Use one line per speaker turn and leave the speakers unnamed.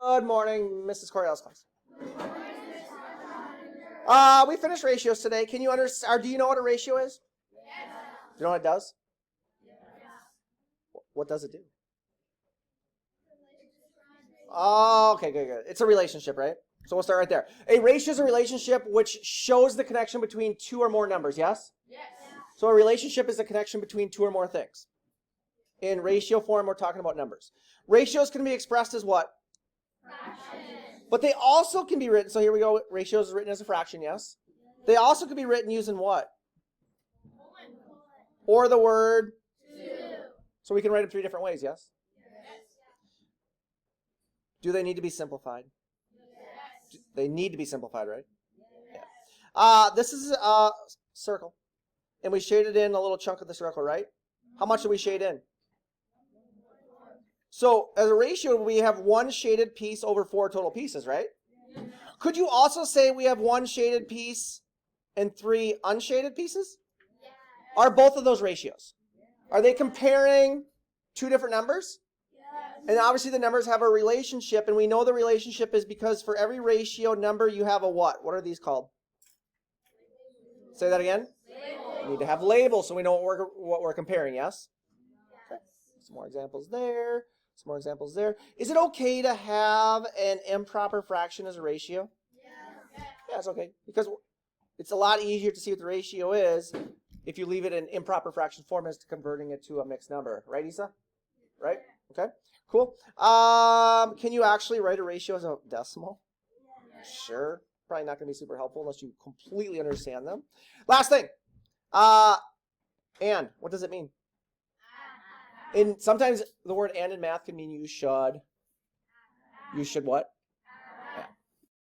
Good morning, Mrs. Coryell's class. We finished ratios today. Can you understand? Do you know what a ratio is?
Yes.
Do you know what it does?
Yes.
What does it do? Oh, okay, good. It's a relationship, right? So we'll start right there. A ratio is a relationship which shows the connection between two or more numbers, yes?
Yes.
So a relationship is a connection between two or more things. In ratio form, we're talking about numbers. Ratios can be expressed as what?
Fractions.
But they also can be written, so here we go, ratios is written as a fraction, yes? They also can be written using what? Or the word?
Two.
So we can write them three different ways, yes?
Yes.
Do they need to be simplified?
Yes.
They need to be simplified, right?
Yes.
This is a circle. And we shaded in a little chunk of the circle, right? How much did we shade in? So as a ratio, we have one shaded piece over four total pieces, right? Could you also say we have one shaded piece and three unshaded pieces?
Yes.
Are both of those ratios? Are they comparing two different numbers?
Yes.
And obviously the numbers have a relationship, and we know the relationship is because for every ratio number you have a what? What are these called? Say that again?
Label.
We need to have labels so we know what we're comparing, yes? Okay. Some more examples there. Some more examples there. Is it okay to have an improper fraction as a ratio?
Yes.
Yeah, it's okay. Because it's a lot easier to see what the ratio is if you leave it in improper fraction form as to converting it to a mixed number. Right, Isa? Right? Okay. Cool. Can you actually write a ratio as a decimal?
Yes.
Sure. Probably not going to be super helpful unless you completely understand them. Last thing. And. What does it mean? Sometimes the word and in math can mean you should. You should what?